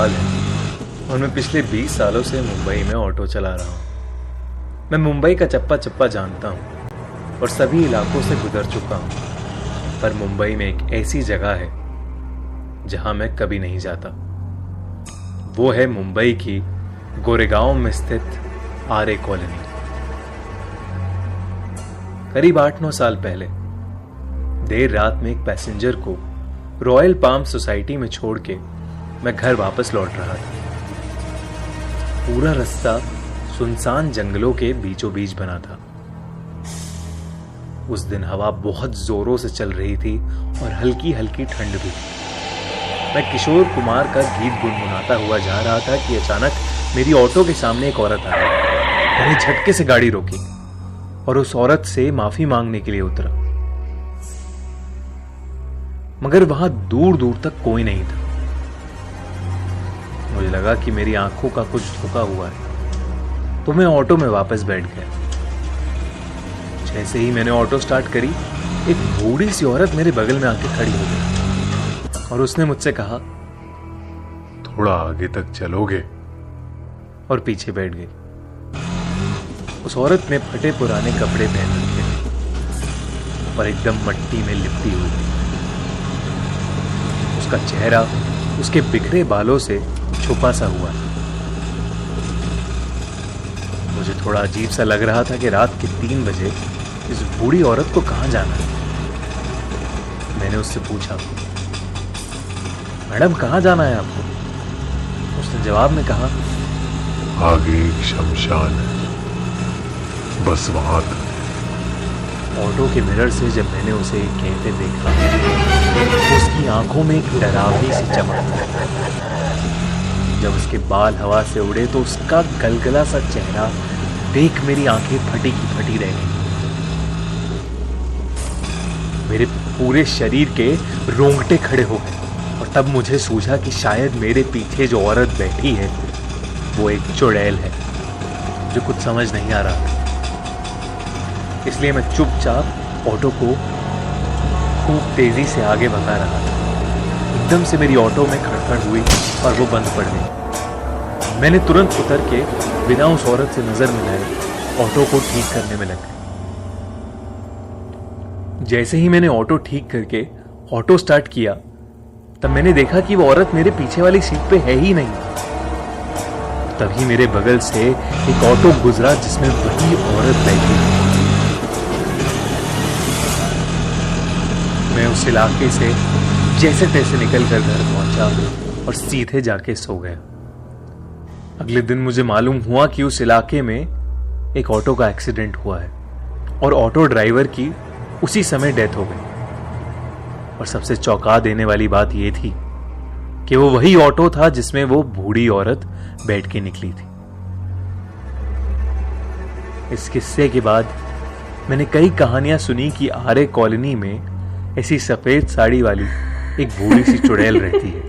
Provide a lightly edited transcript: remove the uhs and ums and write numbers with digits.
इकबाल है और मैं पिछले 20 सालों से मुंबई में ऑटो चला रहा हूँ। मैं मुंबई का चप्पा चप्पा जानता हूँ और सभी इलाकों से गुजर चुका हूँ, पर मुंबई में एक ऐसी जगह है जहां मैं कभी नहीं जाता। वो है मुंबई की गोरेगांव में स्थित आरे कॉलोनी। करीब 8-9 साल पहले देर रात में एक पैसेंजर को रॉयल पाम सोसाइटी में छोड़ के मैं घर वापस लौट रहा था। पूरा रास्ता सुनसान जंगलों के बीचों बीच बना था। उस दिन हवा बहुत जोरों से चल रही थी और हल्की हल्की ठंड भी। मैं किशोर कुमार का गीत गुनगुनाता हुआ जा रहा था कि अचानक मेरी ऑटो के सामने एक औरत आई। मैंने झटके से गाड़ी रोकी और उस औरत से माफी मांगने के लिए उतरा, मगर वहां दूर दूर तक कोई नहीं था। मुझे लगा कि मेरी आंखों का कुछ धोखा हुआ है, तो मैं ऑटो में वापस बैठ गया। जैसे ही मैंने ऑटो स्टार्ट करी, एक बूढ़ी सी औरत मेरे बगल में आके खड़ी हो गई और उसने मुझसे कहा, थोड़ा आगे तक चलोगे? और पीछे बैठ गई। उस औरत ने फटे पुराने कपड़े पहन रखे थे और एकदम मिट्टी में लिपटी हुई थी। उसका चेहरा उसके बिखरे बालों से छुपा सा हुआ। मुझे थोड़ा अजीब सा लग रहा था कि रात के 3 बजे इस बूढ़ी औरत को कहां जाना है। मैंने उससे पूछा, मैडम कहां जाना है आपको? उसने जवाब में कहा, आगे एक शमशान है, बस वहां तक। ऑटो के मिरर से जब मैंने उसे कहते देखा, उसकी आंखों में एक डरावनी सी चमक थी। जब उसके बाल हवा से उड़े तो उसका गलगला सा चेहरा देख मेरी आंखें फटी की फटी रह गई। मेरे पूरे शरीर के रोंगटे खड़े हो गए और तब मुझे सूझा कि शायद मेरे पीछे जो औरत बैठी है वो एक चुड़ैल है। जो कुछ समझ नहीं आ रहा था, इसलिए मैं चुपचाप ऑटो को खूब तेजी से आगे भगा रहा था। एकदम से मेरी ऑटो में खड़खड़ हुई और वो बंद पड़ गई। मैंने तुरंत उतर के बिना उस औरत से नजर मिलाए ऑटो को ठीक करने में लग गया। जैसे ही मैंने ऑटो ठीक करके ऑटो स्टार्ट किया, तब मैंने देखा कि वो औरत मेरे पीछे वाली सीट पे है ही नहीं। तभी मेरे बगल से एक ऑटो गुजरा जिसमें वही औरत बैठी। मैं उस इलाके से जैसे तैसे निकलकर घर पहुंचा और सीधे जाके सो गया। अगले दिन मुझे मालूम हुआ कि उस इलाके में एक ऑटो का एक्सीडेंट हुआ है और ऑटो ड्राइवर की उसी समय डेथ हो गई। और सबसे चौंका देने वाली बात यह थी कि वो वही ऑटो था जिसमें वो बूढ़ी औरत बैठ के निकली थी। इस किस्से के बाद मैंने कई कहानियां सुनी कि आरे कॉलोनी में ऐसी सफेद साड़ी वाली एक बूढ़ी सी चुड़ैल रहती है।